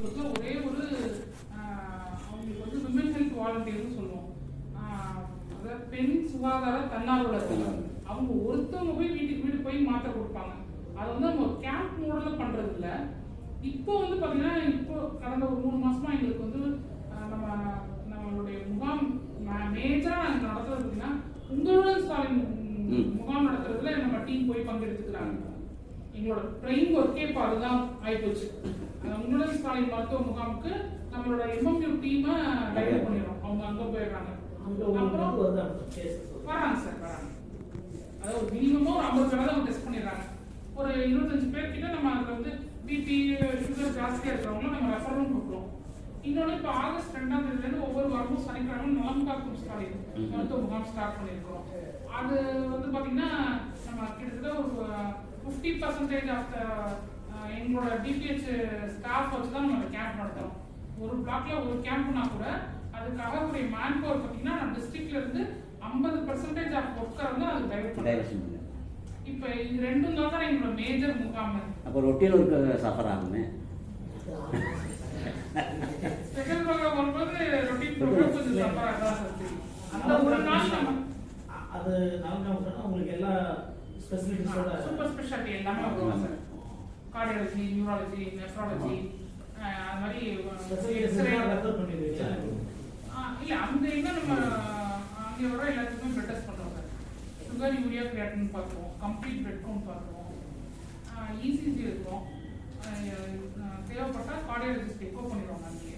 மருத்துவத்தில் ஒரே ஒரு அவங்களுக்கு வந்து விமன் ஹெல்த் வாலண்டியர்னு சொல்லுவோம். அதாவது பெண் சுகாதார தன்னார்வலர்கள். அவங்க ஒருத்தவங்க போய் வீட்டுக்கு வீடு போய் மாத்திரை கொடுப்பாங்க. அதை வந்து நம்ம கேம்ப் மாடலில் பண்ணுறது இல்லை. இப்போ வந்து பார்த்தீங்கன்னா இப்போ கடந்த ஒரு 3 மாசமா எங்களுக்கு வந்து நம்மளுடைய முகாம் மேஜராக நாங்கள் நடத்துறது பார்த்தீங்கன்னா உங்களுடன் ஸ்டாலின் முகாம் நடத்துறதுல நம்ம டீம் போய் பங்கெடுத்துக்கிறாங்க. எங்களோட ட்ரெயின் ஒர்க்கே இப்போ அதுதான் ஆயிப்போச்சு. உங்களுடன் ஸ்டாலின் மருத்துவ முகாமுக்கு நம்மளோட எம்எம்யூ டீமை டைவர்ட் பண்ணிடுறோம். அவங்க அங்கே போயிடுறாங்க. அப்புறம் வராங்க சார், வராங்க. அதாவது ஒரு மினிமமாக ஒரு 50 பேரை தான் டெஸ்ட் பண்ணிடுறாங்க. ஒரு 25 பேர்கிட்ட நம்ம அதில் வந்து பிபி சுகர் ஜாஸ்தியாக இருக்கிறவங்களும் நம்ம ரெஃபரும் கொடுக்குறோம். இன்னொன்று இப்போ ஆகஸ்ட் 2ஆம் தேதியிலேருந்து ஒவ்வொரு வாரமும் சனிக்கிழமை நலம் காக்கும் ஸ்டாலின் மருத்துவ முகாம் ஸ்டார்ட் பண்ணியிருக்கிறோம். அது வந்து பார்த்தீங்கன்னா நம்ம கிட்டத்தட்ட ஒரு 50% ஆஃப் எங்களோட டிபிஹெச் ஸ்டாஃப் வச்சு தான் நம்ம கேம்ப் நடத்துகிறோம். ஒரு பிளாக்ல ஒரு கேம்ப்னா கூட அதுக்காக ஒரு மேன் பவர் பார்த்தீங்கன்னா டிஸ்ட்ரிக்ட்ல இருந்து 50% ஆஃப் ஒர்க்கர் வந்து அது டைவர்ட் பண்ணுறாங்க. இப்போ இது ரெண்டும் தான் எங்களோட மேஜர் முகாம். அப்போ ரொட்டீன் ஒர்க் சஃபர் ஆகுமே. ஸ்பெஷல் ப்ரோக்ராம் வரும்போது ரொட்டீன் ப்ரோக்ராம் கொஞ்சம் சஃபர் ஆகலாம் சார். அந்த ஒரு நாள் நம்ம அது நாங்கள் சொன்னால் உங்களுக்கு எல்லா ஸ்பெசிலிட்டிஸோட சூப்பர் ஸ்பெஷாலிட்டி எல்லாமே வருவாங்க சார். கார்டியாலஜி, நியூராலஜி, நெஃப்ராலஜி, அது மாதிரி எக்ஸ்ரே ரெஃபர் பண்ணிடுவீங்க. இல்லை அங்கே என்ன நம்ம அங்கே வர எல்லாத்துக்குமே பிளட் டெஸ்ட் பண்ணுறோம் சார். சுகர், யூரியா, கிரியாட்டின் பார்க்குறோம், கம்ப்ளீட் பிளட் கவுண்ட் பார்க்குறோம், இசிஜி இருக்கும். தேவைப்பட்டால் கார்டியாலஜிஸ்ட் எக்கோ பண்ணிடுவாங்க அங்கே.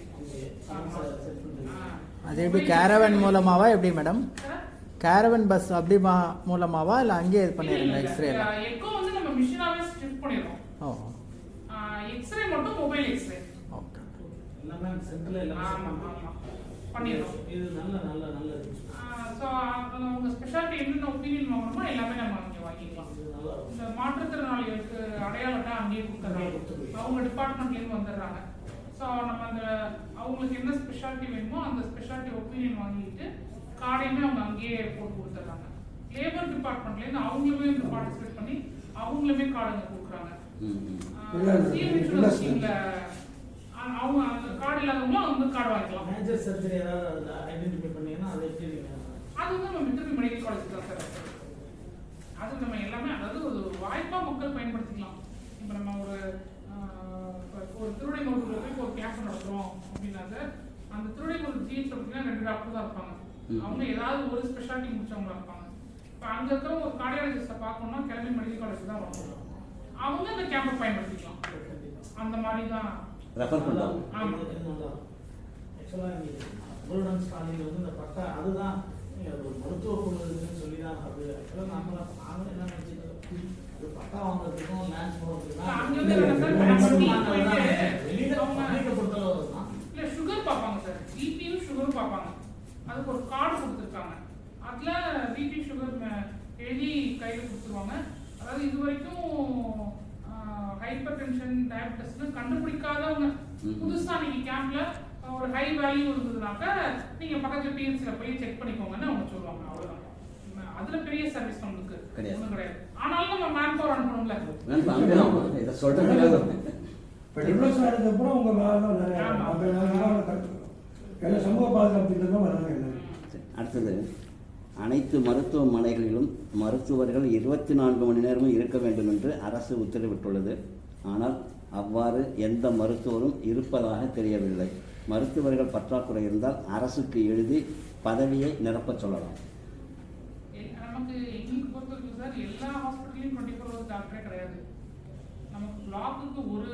அது எப்படி கேரவன் மூலமாவா எப்படி மேடம்? கேரவன் பஸ் அப்படி மூலமாவா இல்லை அங்கேயே இது பண்ணிடுங்க? எக்ஸ்ரே எக்கோ வந்து நம்ம மிஷினாவே ஷிஃப்ட் பண்ணிடுறோம். ஓ, எக்ஸ்ரே மட்டும் மொபைல் எக்ஸ்ரே. ஓகே, எல்லாமே சென்டர்ல எல்லாம் பண்ணிடுறோம். இது நல்ல ஸோ அவங்க ஸ்பெஷாலிட்டி என்னென்ன ஒப்பீனியன் வாங்கணுமோ எல்லாமே நம்ம அங்கே வாங்கிக்கலாம். இந்த மாற்றுத்திறனாளிகளுக்கு அடையாளத்தை அங்கேயே கொடுத்துட்றாங்க. அவங்க டிபார்ட்மெண்ட்லேருந்து வந்துடுறாங்க. ஸோ நம்ம அந்த அவங்களுக்கு என்ன ஸ்பெஷாலிட்டி வேணுமோ அந்த ஸ்பெஷாலிட்டி ஒப்பீனியன் வாங்கிட்டு கார்டையுமே அவங்க அங்கேயே போட்டு கொடுத்துட்றாங்க. லேபர் டிபார்ட்மெண்ட்லேருந்து அவங்களுமே இந்த பார்ட்டிசிபேட் பண்ணி அவங்களுமே கார்டுங்க கொடுக்குறாங்க. ஸ்கீம்ல அவங்க அந்த கார்டு இல்லாதவங்களும் அவங்க கார்டு வாங்கிக்கலாம். மேஜர் சர்ஜரி ஏதாவது ஐடென்டிஃபை பண்ணீங்கன்னா அதை எப்படி அது வந்து நம்ம மிட்டபி மெடிக்கல் காலேஜ் தான் சார். அது நம்ம எல்லாமே அதாவது ஒரு வாய்ப்பா மக்கள் பயன்படுத்திக்கலாம். இப்போ நம்ம ஒரு திருவிடைமருதூர்ல போய் ஒரு கேம்ப் நடத்துறோம் அப்படின்னா சார், அந்த திருவிடைமருதூர் ஜிஹெச் பார்த்தீங்கன்னா 2 டாக்டர் தான் இருப்பாங்க. அவங்க ஏதாவது ஒரு ஸ்பெஷாலிட்டி முடிச்சவங்களா இருப்பாங்க. இப்போ அங்கே இருக்கிற ஒரு கார்டியாலஜிஸ்ட்டை பார்க்கணும்னா கிளம்பி மெடிக்கல் காலேஜ் தான் வரணும். அவங்க அந்த கேம்பை பயன்படுத்திக்கலாம். அந்த மாதிரி தான் ரெஃபர் பண்ணுறாங்க. ஆமாம். ஆக்சுவலாக உங்களுடன் ஸ்டாலின் வந்து இந்த பட்டா அதுதான் ஒரு மருத்துவ குழுன்னு சொல்லி தான் அது ஆக்சுவலாக நாங்களும் என்ன நினச்சிருக்கோம், அது பட்டா வாங்குறதுக்கும் லேண்ட் இல்லை சுகர் பார்ப்பாங்க சார். பிபியும் சுகரும் பார்ப்பாங்க. அதுக்கு ஒரு கார்டு கொடுத்துருக்காங்க. அதில் பிபி சுகர் எழுதி கையில் கொடுத்துருவாங்க. அதாவது இது வரைக்கும் ஹைப்பர் டென்ஷன், டயபெட்டிஸ்னு கண்டுபிடிக்காதவங்க புதுசாக நீங்கள் கேம்ப்ல ஒரு ஹை வேல்யூ இருந்ததுனாக்க நீங்கள் பக்கத்தில் பிஎன்சியில் போய் செக் பண்ணிக்கோங்கன்னு அவங்க சொல்லுவாங்க. அவ்வளோதான். அதில் பெரிய சர்வீஸ் நம்மளுக்கு ஒன்றும் கிடையாது. ஆனாலும் நம்ம மேன் பவர் அனுப்பணும்ல. இதை சொல்கிறதுக்காக அப்புறம் உங்கள் நிறைய சமூக பாதுகாப்பு வராங்க. அடுத்தது, அனைத்து மருத்துவமனைகளிலும் மருத்துவர்கள் 24 மணி நேரமும் இருக்க வேண்டும் என்று அரசு உத்தரவிட்டுள்ளது. ஆனால் அவ்வாறு எந்த மருத்துவரும் இருப்பதாக தெரியவில்லை. மருத்துவர்கள் பற்றாக்குறை இருந்தால் அரசுக்கு எழுதி பதவியை நிரப்ப சொல்லலாம். நமக்கு எங்களுக்கு பொறுத்தவரைக்கும் சார் எல்லா ஹாஸ்பிட்டலையும் 24 ஹவர்ஸ் டாக்டரே கிடையாது. நமக்கு பிளாக்குக்கு ஒரு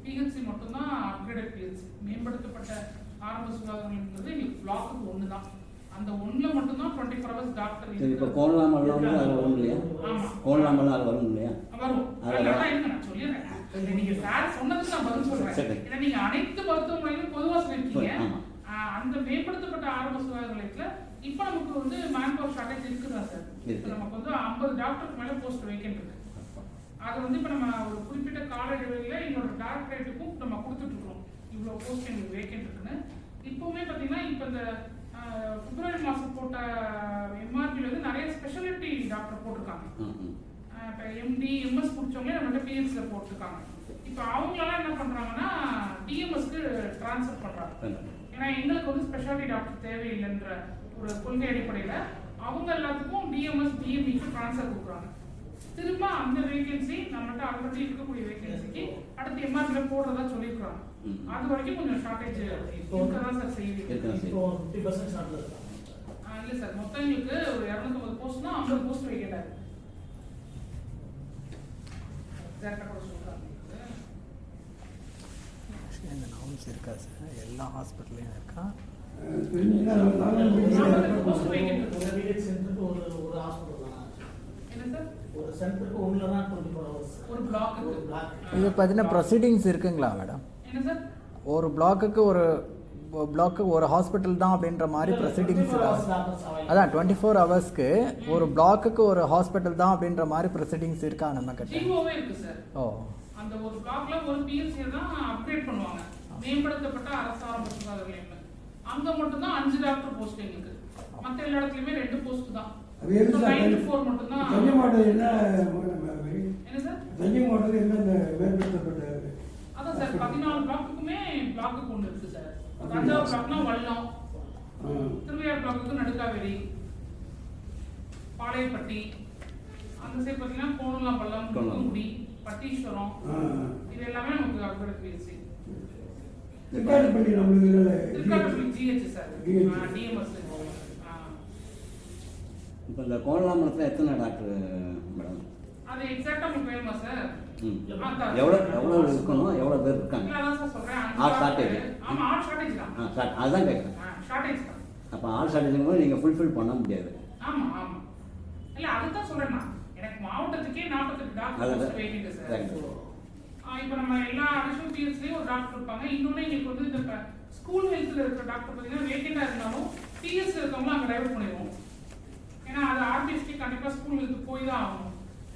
பிஹெச்சி மட்டும்தான் அப்கிரேடட் பிஹெச்சி, மேம்படுத்தப்பட்ட ஆரம்ப சுகாதாரங்கிறது எங்களுக்கு பிளாக்குக்கு ஒன்று தான். அந்த ஒன்றில் மட்டும்தான் 24 ஹவர்ஸ் டாக்டர். இப்போ கோலாமல்லாம் அது வரும் இல்லையா? கோலாமல்லாம் அது வரும் இல்லையா? வரும். நான் சொல்லிடுறேன். நீங்க சார் சொன்னதுக்கு நான் பதில் சொல்றேன். ஏன்னா நீங்க அனைத்து மருத்துவமனையிலும் பொதுவாக சொல்லியிருக்கீங்க. அந்த மேம்படுத்தப்பட்ட ஆரம்ப சுகாதார நிலையத்துல இப்ப நமக்கு வந்து மேன் பவர் ஷார்டேஜ் இருக்குதா சார்? இப்போ நமக்கு வந்து 50 டாக்டருக்கு மேல போஸ்ட் வேக்கன்ட் இருக்கு. அது வந்து இப்போ நம்ம ஒரு குறிப்பிட்ட கால இடைவெளியில எங்களோட டாக்டரேட்டுக்கும் நம்ம கொடுத்துட்டு இருக்கோம். இவ்வளவு போஸ்ட் எங்களுக்கு வேக்கன்ட் இருக்குன்னு. இப்பவுமே பாத்தீங்கன்னா இப்ப இந்த பிப்ரவரி மாசம் போட்ட எம்ஆர்பில வந்து நிறைய ஸ்பெஷாலிட்டி டாக்டர் போட்டிருக்காங்க. இப்போ எம்டி எம்எஸ் முடிச்சவங்களே நம்மகிட்ட பிஎன்சியில் போட்டிருக்காங்க. இப்போ அவங்களால என்ன பண்றாங்கன்னா டிஎம்எஸ்க்கு ட்ரான்ஸ்ஃபர் பண்றாங்க. ஏன்னா எங்களுக்கு வந்து ஸ்பெஷாலிட்டி டாக்டர் தேவையில்லைன்ற ஒரு கொள்கை அடிப்படையில அவங்க எல்லாத்துக்கும் டிஎம்எஸ் டிஎம்இக்கு ட்ரான்ஸ்ஃபர் கொடுக்குறாங்க. திரும்ப அந்த வேகன்சி நம்மகிட்ட ஆல்ரெடி இருக்கக்கூடிய வேகன்சிக்கு அடுத்து எம்ஆர்பில போடுறதா சொல்லியிருக்காங்க. அது வரைக்கும் கொஞ்சம் ஷார்டேஜ் இருக்கதான் சார் செய்யுது. இப்போ 50% ஷார்ட்ல இருக்கா? இல்ல சார், மொத்தம் எங்களுக்கு ஒரு 250 போஸ்ட்னா 50 போஸ்ட் வேகன்ட் ஆகுது. எக்ஸாக்ட்டா கூட சொல்றாங்க. இந்த நாம்ஸ் இருக்கா சார்? எல்லா ஹாஸ்பிட்டல்லையும் இருக்கா? தெரிஞ்சுன்னா நானும் போஸ்ட் வேகன்ட் ஒரு இருக்கு. வில்லேஜ் சென்டருக்கு ஒரு ஹாஸ்பிட்டல் தான். என்ன சார்? ஒரு சென்டருக்கு ஒண்ணுல தான் 24 hours. ஒரு பிளாக் ஒரு இருக்கு. பிளாக். இது பார்த்தீங்கன்னா ப்ரொசீடிங்ஸ் இருக்குங்களா மேடம்? என்ன சார்? ஒரு பிளாக்குக்கு ஒரு ஹாஸ்பிட்டல் தான் அப்படின்ற மாதிரி ப்ரொசீடிங்ஸ் அதான் 24 ஹவர்ஸ்க்கு ஒரு பிளாக்குக்கு ஒரு ஹாஸ்பிட்டல் தான் அப்படின்ற மாதிரி ப்ரொசீடிங்ஸ் இருக்கா நம்ம கிட்ட? ஜிஓவே இருக்கு சார். ஓ, அந்த ஒரு பிளாக்ல ஒரு பிஎஸ்சி தான் அப்கிரேட் பண்ணுவாங்க. மேம்படுத்தப்பட்ட அரசு ஆரம்ப சுகாதார நிலையம். அங்க மட்டும் தான் 5 டாக்டர் போஸ்ட் எங்களுக்கு. மத்த எல்லா இடத்துலயுமே 2 போஸ்ட் தான். அது எது சார்? 9 to 4 மட்டும் தான். தஞ்சை மாவட்டம் என்ன என்ன சார்? தஞ்சை மாவட்டத்தில் என்ன இந்த மேம்படுத்தப்பட்ட அதான் சார் 14 பிளாக்குக்குமே பிளாக்கு ஒன்று இருக்கு சார். தஞ்சாவூர் பிளாக்னா வல்லம், திருவையார் பிளாக்குக்கு நடுக்காவேரி, பாளையப்பட்டி, அந்த சைடு பார்த்தீங்கன்னா கோணலாம்பள்ளம், தூத்துக்குடி, பட்டீஸ்வரம், இது எல்லாமே நமக்கு அப்கிரேட் பிஎஸ்சி. திருக்காட்டுப்பள்ளி நம்மளுக்கு Thirukattupalli GH sir, GH. TMS. இப்போ இந்த கோலாமலத்தில் எத்தனை டாக்டர் மேடம்? அது எக்ஸாக்ட்டா உங்களுக்கு வேணுமா சார்? எவ்வளோ இருக்கணும், எவ்வளோ பேர் இருக்காங்க? இல்ல அதான் சார் சொல்றேன். ஆள் shortage. ஆமா, ஆள் ஷார்டேஜ் தான். அதுதான் கேட்குறேன். ஷார்டேஜ் தான். அப்போ ஆள் ஷார்டேஜ் போது நீங்கள் ஃபுல்ஃபில் பண்ண முடியாது. ஆமா ஆமா. இல்ல அதுதான் சொல்றேன் நான். எனக்கு மாவட்டத்துக்கே 48 டாக்டர் அதான் போஸ்ட் வேகன்ட் சார். right. இப்போ நம்ம எல்லா அடிஷனல் பிஎஸ்சிலயும் ஒரு டாக்டர் இருப்பாங்க. இன்னொன்னு எங்களுக்கு வந்து இந்த ஸ்கூல் ஹெல்த்ல இருக்கிற டாக்டர் பார்த்தீங்கன்னா வேகண்டா இருந்தாலும் பிஎஸ்சி இருக்கவங்களும் அங்கே டைவர்ட் பண்ணிடுவோம். ஏன்னா அது ஆர்பிஎஸ்டி கண்டிப்பா ஸ்கூல் ஹெல்த் போய் தான் ஆகணும்.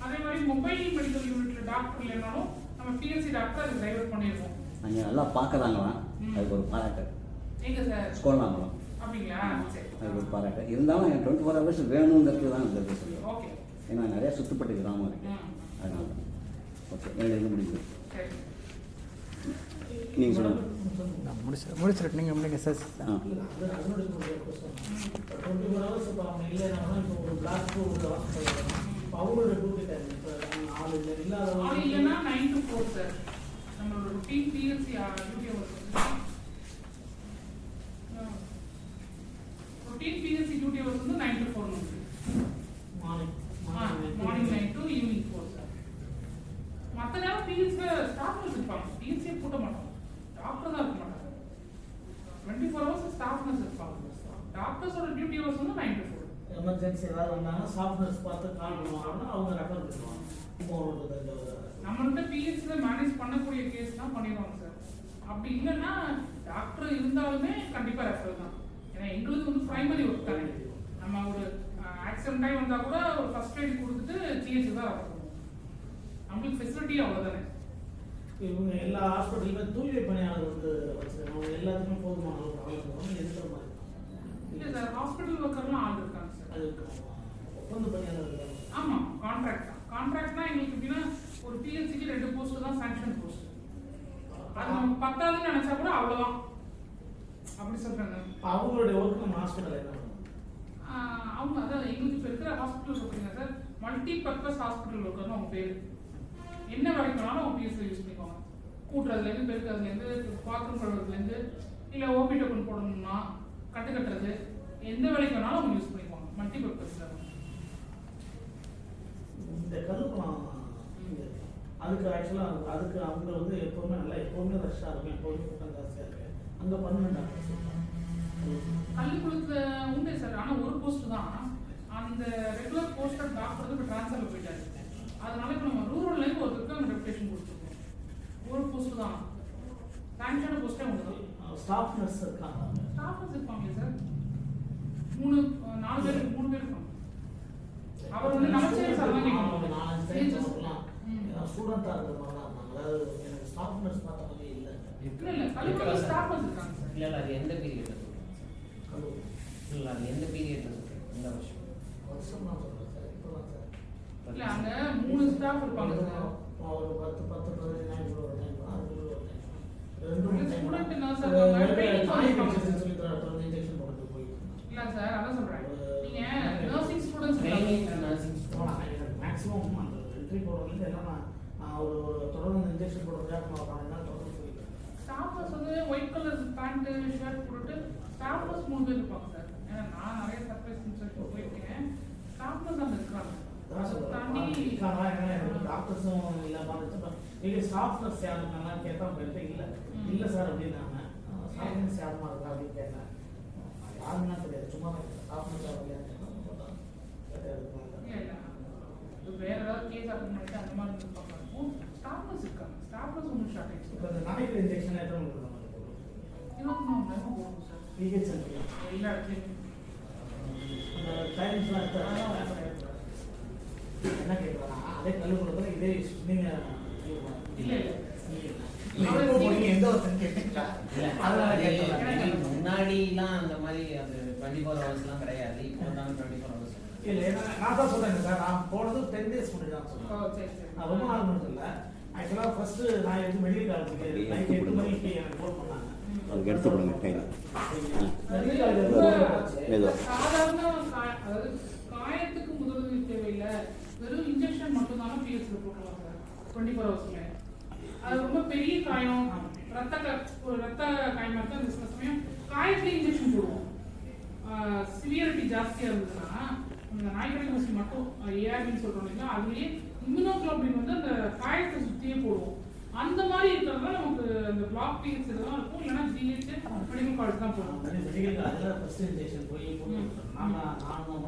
அதே மாதிரி மொபைல் மெடிக்கல் யூனிட்ல டாக்டர் இல்லைனாலும் நம்ம பிஎஸ்சி டாக்டர் அதுக்கு டைவர்ட் பண்ணிடுவோம். அங்கே நல்லா பார்க்குறாங்களா? அதுக்கு ஒரு பாராட்டு. எங்க சார்? கோலாமலம் அப்படிங்களா? சரி. அதுக்கு ஒரு பாராட்டு. இருந்தாலும் 24 ஹவர்ஸ் வேணுங்கிறது தான் இந்த சொல்லுவோம். ஓகே. ஏன்னா நிறைய சுற்றுப்பட்டு கிராமம் இருக்குது. அதனால தான். ஓகே, இது முடியுது. சரி. நீங்கள் சொல்லுங்கள். நான் முடிச்சிட்டு நீங்கள் முடிங்க சார். ஆ. அதனுடைய 24 hours இப்போ அவங்க இல்லைன்னா இப்போ ஒரு பிளாக் ஒரு ஹாஸ்பிட்டல் அவங்களோட டியூட்டி டைம் இப்போ ஆள் இல்லை ஆள் இல்லாத இல்லைன்னா 9 to 4 சார். நம்மளோட routine BSc duty hours routine BSc duty hours வந்து 9 to 4 இருக்கு. Morning 9 to evening 4 sir. மற்ற நேரம் பிஎஸ்சில ஸ்டாஃப்னஸ் இருப்பாங்க. பிஎஸ்சியை கூட்ட மாட்டோம், டாக்டர் தான் இருக்க மாட்டாங்க. 24 hours ஸ்டாஃப்னஸ் இருப்பாங்க. டாக்டர்ஸோட டியூட்டி ஹவர்ஸ் வந்து 9 to 4. எமர்ஜென்சி ஏதாவது வந்தாங்கன்னா சாஃப்ட் நர்ஸ் பார்த்து கால் பண்ணுவாங்கன்னா அவங்க ரெஃபர் பண்ணுவாங்க. இப்போ நம்மள்ட்ட பிஎஸ்சில மேனேஜ் பண்ணக்கூடிய கேஸ் தான் பண்ணிடுவாங்க சார். அப்படி இல்லைன்னா டாக்டர் இருந்தாலுமே கண்டிப்பா ரெஃபர் தான். ஏன்னா எங்களுக்கு வந்து பிரைமரி ஒர்க் தானே. நம்ம ஒரு ஆக்சிடென்ட் ஆகி வந்தா கூட ஒரு ஃபர்ஸ்ட் எய்ட் கொடுத்துட்டு ஜிஹெச் தான் ரெஃபர் பண்ணுவோம். நம்மளுக்கு ஃபெசிலிட்டி அவ்வளோதானே. இவங்க எல்லா ஹாஸ்பிட்டலுமே தூய்மை பணியாளர் வந்து வச்சிருக்காங்க. அவங்க எல்லாத்துக்குமே போதுமான அளவு ஆளுங்க எதிர்க்கிற மாதிரி இல்லை சார், ஹாஸ்பிட்டல் ஒர்க்கர்லாம் ஆள் இருக்காங்க சார். அது ஒப்பந்த பணியாளர் இருக்காங்க. ஆமா, கான்ட்ராக்ட் தான். கான்ட்ராக்ட்னா எங்களுக்கு எப்படின்னா ஒரு பிஎஸ்சிக்கு 2 போஸ்ட் தான் சாங்ஷன் போஸ்ட். அது நம்ம 10வது நினைச்சா கூட அவ்வளவுதான். அப்படி சொல்றாங்க. அவங்களுடைய ஒர்க் நம்ம ஹாஸ்பிட்டல் என்ன அவங்க அதான் எங்களுக்கு இப்போ இருக்கிற ஹாஸ்பிட்டல் சொல்றீங்க சார், மல்டி பர்பஸ் ஹாஸ்பிட்டல் ஒர்க்கர்னு அவங்க பேர். என்ன வேலைக்கு வேணாலும் அவங்க பிஎஸ்சி யூஸ் பண்ணிக்குவாங்க. கூட்டுறதுலேருந்து பெருக்கிறதுலேருந்து பாத்திரம் கழுவுறதுலேருந்து இல்லை ஓபி டோக்கன் போடணும்னா கட்டு கட்டுறது எந்த வேலைக்கு வேணாலும் அவங்க யூஸ் பண்ணிக்குவாங்க. மல்டி பர்பஸ் இந்த கருப்பணம் அதுக்கு ஆக்சுவலாக அதுக்கு அவங்க வந்து எப்போவுமே நல்லா எப்போவுமே ரஷ்ஷாக இருக்கும், எப்போவுமே கூட்டம் ஜாஸ்தியாக இருக்கு. அங்கே பண்ணுங்க கள்ளிக்குளத்துல உண்டு சார். ஆனால் ஒரு போஸ்ட் தான். அந்த ரெகுலர் போஸ்டர் டாக்டர் வந்து இப்போ ட்ரான்ஸ்ஃபரில் போயிட்டாரு. அதனால இப்போ நம்ம ரூரல்லேருந்து ஒருத்தருக்கு அங்கே ரெப்யூட்டேஷன் கொடுத்துருக்கோம். ஒரு போஸ்ட் தான். சாங்ஷனான போஸ்ட்டே ஒன்று தான். ஸ்டாஃப் நர்ஸ் இருக்காங்க. ஸ்டாஃப் நர்ஸ் இருப்பாங்க சார். 3-4 பேர் 3 பேர் இருப்பாங்க. அவர் வந்து நமச்சேரி சார் தான் கேட்கணும். 4-5 டைம் ஸ்டூடெண்ட்டாக இருக்கிற மாதிரி தான் இருந்தாங்க. அதாவது எனக்கு ஸ்டாஃப் நர்ஸ் பார்த்த மாதிரி இல்லை. இல்லை கள்ளிக்குளத்துல ஸ்டாஃப் நர்ஸ் இருக்காங்க சார். இல்லை அது எந்த பீரியட்ல சொல்றீங்க? இல்லை அது எந்த பீரியட்ல சொல்றீங்க? எந்த வருஷம்? வருஷம் தான் சொல்கிறேன் சார். இப்போ தான் சார் இல்லை அங்கே 3 ஸ்டாஃப் இருப்பாங்க சார். ஒரு 10-15 டைம் ஒரு டைம் தான். அது ஒரு டைம் 2 ஸ்டூடெண்ட் என்ன சார் அதான் சார் அதான் சொல்றேன். நீங்க nursing students training nursing maximum அந்த என்ட்ரி போடுறதுல எல்லாம் நான் ஒரு தொடர்ந்து இன்ஜெக்ஷன் போடுறதுக்காக நான் பண்ணா தொடர்ந்து போயிட்டேன். ஸ்டாஃபர்ஸ் வந்து ஒயிட் கலர் பேண்ட் ஷர்ட் போட்டுட்டு ஸ்டாஃபர்ஸ் 3 பேர் இருப்பாங்க சார். ஏன்னா நான் நிறைய சர்ப்ரைஸ் இன்ஸ்ட்ரக்ஷன் போயிருக்கேன். ஸ்டாஃபர்ஸ் அங்கே இருக்காங்க. அதான் தாண்டி சொல்றேன் டாக்டர்ஸும் இல்லாம நீங்க ஸ்டாஃப் நர்ஸ் யாருன்னா கேட்டா போயிட்டு இல்ல சார் அப்படின்னாங்க. ஸ்டாஃப் நர்ஸ் யாருமா இருக்கா அப்படின்னு கேட்டேன். யாருன்னா தெரியாது, சும்மா ஸ்டாஃப் நர்ஸ் இல்ல வேற ஏதாவது கேஸ் அட்டன் பண்ணிட்டு அந்த மாதிரி இருப்பாங்க. ஸ்டாஃபர்ஸ் இருக்காங்க. ஸ்டாஃபர்ஸ் ஒன்றும் ஷார்டேஜ். இப்போ இந்த நாய்க்கு இன்ஜெக்ஷன் எத்தனை கொடுக்குறாங்க? 24 போகும் சார். பிஹெச் எல்லா இடத்துலையும் அந்த டைம்ஸ்லாம் என்ன கேட்குறாங்க? அதே கல்லு கொடுக்குற இதே நீங்க இல்ல எந்த ஒருத்தன் கேட்டீங்களா? அதனால கேட்கலாம். முன்னாடிலாம் அந்த மாதிரி அது 24 ஹவர்ஸ்லாம் கிடையாது. இப்போ தான் 24 ஹவர்ஸ். இல்ல நான் தான் சொல்றேன் சார், நான் போனது 10 days முன்னாடி தான் ஓ சொல்றேன். சரி சரி. நான் ரொம்ப நாள் முன்னாடி இல்லை. ஆக்சுவலா ஃபர்ஸ்ட் நான் வந்து மெடிக்கல் காலேஜுக்கு நைட் 8 மணிக்கு எனக்கு ஃபோன் பண்ணாங்க. அதுக்கு எடுத்து கொடுங்க கையில். மெடிக்கல் காலேஜ் சாதாரண அதாவது காயத்துக்கு முதலுதவி தேவையில்லை. வெறும் இன்ஜெக்ஷன் மட்டும்தான பிஎஸ்ல போட்டுருவாங்க சார் 24 ஹவர்ஸ்ல. அது ரொம்ப பெரிய காயம், ஒரு ரத்த காயமா இருக்கு. அந்த சில சமயம் காயத்துல இன்ஜெக்ஷன் போடுவோம். சிவியரிட்டி ஜாஸ்தியா இருந்ததுன்னா இந்த நாய்க்கடி ஊசி மட்டும் ஏஆர்பின்னு சொல்றோம் இல்லைங்களா, அதுலயே இம்யூனோகுளோபின் வந்து அந்த காயத்தை சுத்தியே போடுவோம். அந்த மாதிரி இருக்கிறதுல நமக்கு அந்த பிளாக் பீஸ் இதெல்லாம் இருக்கும். இல்லைன்னா ஜிஹெச் மெடிக்கல் காலேஜ் தான் போடுவோம். மெடிக்கல் காலேஜ்ல ஃபர்ஸ்ட் இன்ஜெக்ஷன் போய் நானும்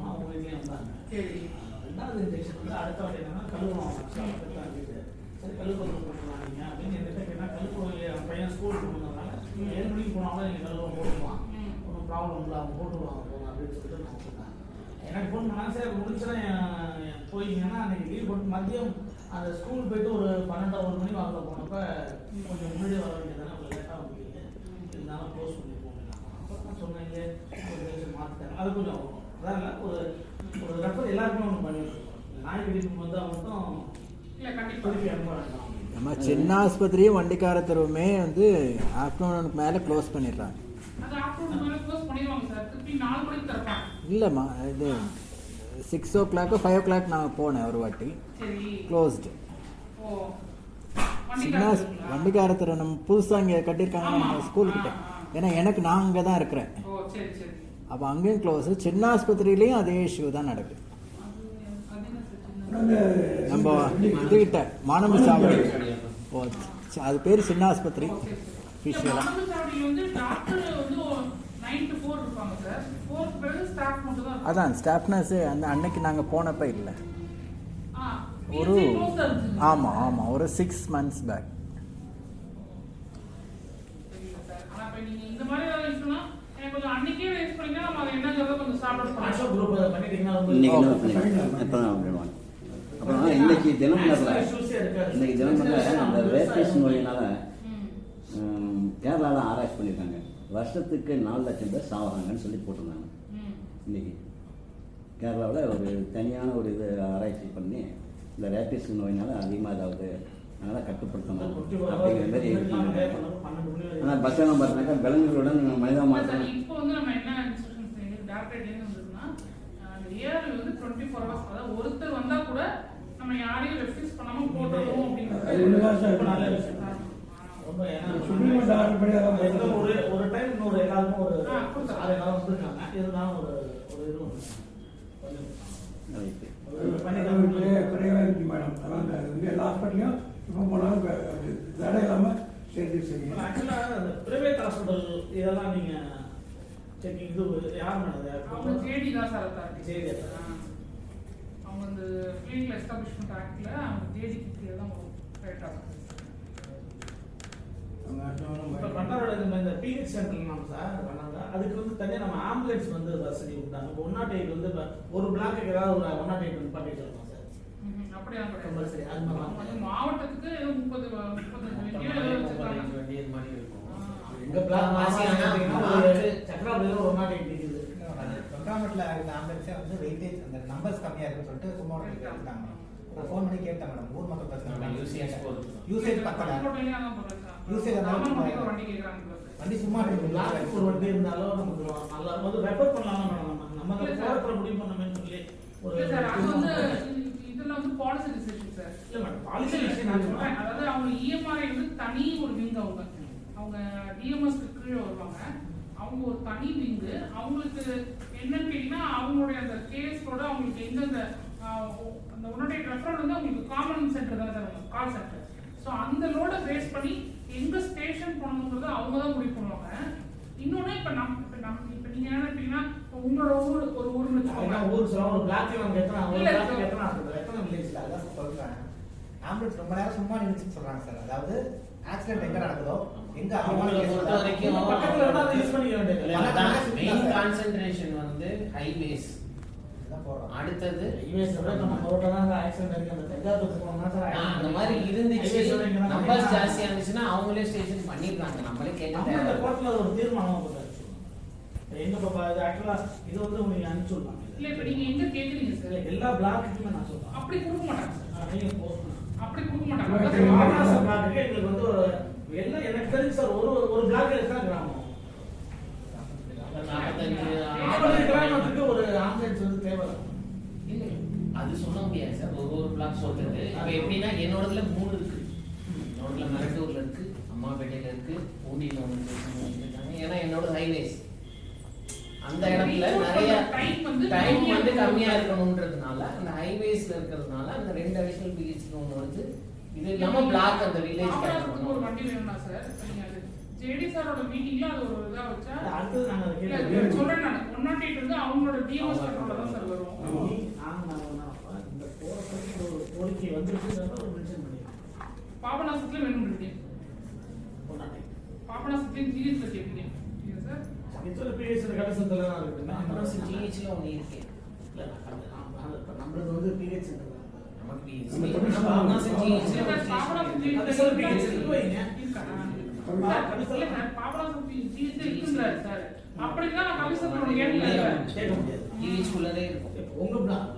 அவங்க வீட்லயே வந்தாங்க. சரி. ரெண்டாவது இன்ஜெக்ஷன் வந்து அடுத்த வாட்டி என்னன்னா கழுவுவோம். சரி கழுவுறது போட்டுருவாங்க அப்படின்னு என்கிட்ட கேட்டா கழுவு பையன் ஸ்கூலுக்கு போனதுனால 7 மணிக்கு போனாலும் நீங்கள் கழுவ போட்டுருவான், ஒன்றும் ப்ராப்ளம் இல்லை, அவங்க போட்டுருவாங்க போங்க அப்படின்னு சொல்லிட்டு நான் சொன்னேன். எனக்கு ஃபோன் பண்ணா சார் முடிச்சுதான் போயிங்கன்னா அன்னைக்கு லீவ் போட்டு மதியம் அந்த ஸ்கூல் போயிட்டு ஒரு 12-1 மணி வாக்கில் போனப்போ கொஞ்சம் முன்னாடி வர வேண்டியதானே அவங்க லேட்டாக முடியல, இருந்தாலும் க்ளோஸ் பண்ணி போகலாம். அப்போ நான் சொன்னேன் இல்லையே ஒரு மாற்றிட்டாங்க. அது கொஞ்சம் அதான் இல்லை ஒரு ரெஃபர் எல்லாருக்குமே ஒன்று பண்ணிட்டுருக்கோம். நாய் பிடிப்பு வந்து மட்டும் இல்ல கண்டிப்பா திருப்பி அனுப்ப வேண்டாம். நம்ம சின்ன ஆஸ்பத்திரியும் வண்டிக்கார தெருவுமே வந்து ஆஃப்டர்நூனுக்கு மேலே க்ளோஸ் பண்ணிடுறாங்க. அது ஆஃப்டர்நூன் மேல க்ளோஸ் பண்ணிடுவாங்க சார். திருப்பி 4 மணிக்கு திறப்பாங்க. இல்லைம்மா, இது 6 o'clock 5 o'clock நான் போனேன் ஒரு வாட்டி, சரி. க்ளோஸ்டு. ஓ சின்ன வண்டிக்கார தெரு நம்ம புதுசாக இங்கே கட்டியிருக்காங்க நம்ம ஸ்கூல்கிட்ட. ஏன்னா நான் அங்கே தான் இருக்கிறேன். ஓ சரி சரி. அப்போ அங்கேயும் க்ளோஸு. சின்ன ஆஸ்பத்திரியிலையும் அதே இஷ்யூ தான் நடக்குது. நம்ம இதுகிட்ட மானம்பி சாவடி, ஓ அது பேர் சின்ன ஆஸ்பத்திரி அஃபிஷியலாக. அதான் ஸ்டாஃப் நர்ஸு அந்த அன்னைக்கு நாங்கள் போனப்போ இல்லை. ஒரு ஆமாம் ஒரு 6 months பேக். இன்னைக்கு என்ன பண்ணிருக்காங்க எப்போ தான் அப்படின்வாங்க. அப்புறம் இன்னைக்கு தினமலரில் அந்த ரேபிஸ் நோயினால கேரளாவில் ஆராய்ச்சி பண்ணியிருக்காங்க. வருஷத்துக்கு 4 லட்சம் பேர் சாவாங்கன்னு சொல்லி போட்டிருந்தாங்க. இன்னைக்கு கேரளாவில் ஒரு தனியான ஒரு இது ஆராய்ச்சி பண்ணி இந்த ரேபிஸ் நோயினால அதிகமாக இதாவது அதனால் கட்டுப்படுத்தணும் அப்படிங்கிற மாதிரி இருக்காங்க. ஆனால் பஸ் எல்லாம் பார்த்தீங்கன்னாக்கா விலங்குகளுடன் மனித மாற்றம். இப்போ வந்து நம்ம என்ன இன்ஸ்ட்ரக்ஷன்ஸ் டாக்டர்லேருந்து வந்ததுன்னா அந்த ஏஆர்வி வந்து 24 hours, அதாவது ஒருத்தர் வந்தா கூட நம்ம யாரையும் ரெஃப்யூஸ் பண்ணாம போடணும் அப்படிங்கிறது ரொம்ப சுப்ரீம் ஆர்டர் படி அதான் ஒரு டைம் இன்னொரு எல்லாருக்கும் ஒரு 6 நாள் வந்துருக்காங்க. இருந்தாலும் ஒரு இது குறைவாக இருக்கு மேடம். அதான் வந்து எல்லா ஹாஸ்பிட்டலையும் இப்போ போனாலும் தடை இல்லாமல் சேர்த்து செய்யுங்க. ஆக்சுவலாக அந்த பிரைவேட் ஹாஸ்பிட்டல் இதெல்லாம் நீங்கள் செக்கிங் இது யார் மேடம்? அவங்க ஜேடி தான் சார் அத்தாரிட்டி. ஜேடி அவங்க அந்த கிளினிக்கல் எஸ்டாப்ளிஷ்மெண்ட் ஆக்டில் அவங்க ஜேடிக்கு கீழே தான் வரும் பிரைவேட் ஹாஸ்பிட்டல். இப்போ பண்டாரோட இந்த பிஹெச் சென்டர் சார் பண்ணாங்க. அதுக்கு வந்து தனியாக நம்ம ஆம்புலன்ஸ் வந்து வசதி விட்டாங்க. இப்போ 108 வந்து இப்போ ஒரு பிளாக்கு ஏதாவது ஒரு 108 வந்து பண்ணி வச்சிருக்கோம் சார். அப்படியா கம்பல்சரி அது மாதிரி மாவட்டத்துக்கு 30-35 வேண்டியது மாதிரி இருக்கும். எங்க பிளாக் சக்கராபுரியில் ஒரு 108 இருக்குது. தொண்டாமட்டில் இருந்த ஆம்புலன்ஸே வந்து வெயிட்டேஜ் அந்த நம்பர்ஸ் கம்மியாக இருக்குன்னு சொல்லிட்டு சும்மா இருக்காங்க. நான் ஃபோன் பண்ணி கேட்டேன் மேடம், ஊர் மக்கள் பிரச்சனை யூசேஜ் பத்தல. யூசேஜ் வண்டி கேட்கறாங்க. வண்டி சும்மா இருக்கு. பிளாக் ஒரு வண்டி இருந்தாலும் நமக்கு நல்லா வந்து ரெஃபர் பண்ணலாம் நம்ம இல்ல சார். போறப்ப முடிவு பண்ணணும்னு சொல்லி ஒரு இல்ல சார், அது வந்து இதெல்லாம் வந்து பாலிசி டிசிஷன் சார். இல்ல மேடம் பாலிசி விஷயம் நான் சொல்றேன். அதாவது அவங்க இஎம்ஆர் வந்து தனி ஒரு விங் அவங்க டிஎம்எஸ் கீழே வருவாங்க. அவங்க ஒரு தனி விங்கு. அவங்களுக்கு என்னன்னு கேட்டீங்கன்னா அவங்களுடைய அந்த கேஸோட அவங்களுக்கு எந்தெந்த அந்த உன்னுடைய ரெஃபரல் வந்து அவங்களுக்கு காமன் சென்டர் தான் சார், கால் சென்டர். ஸோ அந்த லோட பேஸ் பண்ணி எங்க ஸ்டேஷன் போகணுங்கிறது அவங்க தான் முடிவு பண்ணுவாங்க. இன்னொன்று இப்போ நீங்க என்ன நினைப்பீங்கன்னா உங்களோட ஊர் ஒரு ஊர்னு வச்சுக்கோங்க. ஊர் சொல்ல ஒரு பிளாக் வாங்க எத்தனை ஒரு இல்ல, பிளாக் எத்தனை வில்லேஜ்ல அதான் சொல்றேன். ஆம்புலன்ஸ் ரொம்ப நேரம் சும்மா நின்றுச்சுன்னு சொல்றாங்க சார். அதாவது ஆக்சிடென்ட் எங்க நடக்குதோ எங்க அவங்களை பொறுத்த வரைக்கும் பக்கத்துல இருந்தா அதை யூஸ் பண்ணிக்க வேண்டியது. மெயின் கான்சென்ட்ரேஷன் வந்து ஹைவேஸ். போறோம். அடுத்தது யூஎஸ் விட நம்ம ரோட்ல தான் ஆக்சிடென்ட் இருக்கு. அந்த தெற்காத்துக்கு போனா சார் அந்த மாதிரி இருந்துச்சு. நம்பர்ஸ் ஜாஸ்தியா இருந்துச்சுன்னா அவங்களே ஸ்டேஷன் பண்ணிருக்காங்க, நம்மளே நம்ம கேட்க இந்த தேவை. கோர்ட்ல ஒரு தீர்மானம் போட்டாச்சு. எங்க பாப்பா இது ஆக்சுவலா இது வந்து உங்களுக்கு அனுப்பிச்சு விடலாம். இல்ல இப்போ நீங்க எங்க கேக்குறீங்க சார்? எல்லா பிளாக்குக்குமே நான் சொல்றேன். அப்படி கொடுக்க மாட்டாங்க சார். நீங்க போஸ்ட் அப்படி கொடுக்க இல்ல, மாட்டாங்க. ஆகாச பிளாக்கு எங்களுக்கு வந்து ஒரு எல்லாம் எனக்கு தெரிஞ்சு சார் ஒரு பிளாக் இருக்கா கிராமம் 45 கிராமத்துக்கு ஒரு ஆம்புலன்ஸ் வந்து தேவை. இல்ல, அது சொல்ல முடியாது சார். ஒரு பிளாக் சொல்றது இப்ப எப்படின்னா என்னோடதுல 3 இருக்கு. என்னோடதுல மரட்டூர்ல இருக்கு, அம்மாபேட்டையில இருக்கு, பூண்டியில ஒன்று இருக்காங்க. ஏன்னா என்னோட ஹைவேஸ் அந்த இடத்துல நிறைய டைம் வந்து கம்மியா இருக்கணும்ன்றதுனால அந்த ஹைவேஸ்ல இருக்கிறதுனால அந்த 2 அடிஷனல் பிஹெச்க்கு ஒன்று வந்து இது இல்லாம பிளாக் அந்த வில்லேஜ் மாமனாருக்கு ஒரு வண்டி வேணும்னா சார், நீங்க அது ஜேடி சாரோட மீட்டிங்ல அது ஒரு இதா வச்சா அடுத்தது நாங்க அதை இல்ல, கேட்க சொல்றேன் நான் 108 வந்து அவங்களோட டிஎம்எஸ் கண்ட்ரோல்ல தான் சார் வரும். இந்த போறதுக்கு ஒரு கோரிக்கை வந்துருக்குன்றத ஒரு மென்ஷன் பண்ணிருக்கோம். பாபநாசத்துல வேணும் இருக்கு. பாபநாசத்துல ஜிஎஸ்ல கேட்பீங்க இல்ல சார்? இதுல பிஹெச்ல கடைசத்துல தான் இருக்கு. ஜிஹெச்ல ஒன்று இருக்கு. இல்ல நம்மளது வந்து பிஹெச் நமக்கு பாபநாசம் ஜிஎஸ்ல கடைசல் பிஹெச் வைங்க. இருக்கா? இல்ல சார், பாபநாசம் ஜிஎஸ்ல இருக்குன்றாரு சார். அப்படிதான் நான் கமிஷனரோட கேட்க முடியாது. ஜிஹெச்குள்ளதே இருக்கும். உங்க பிளாக்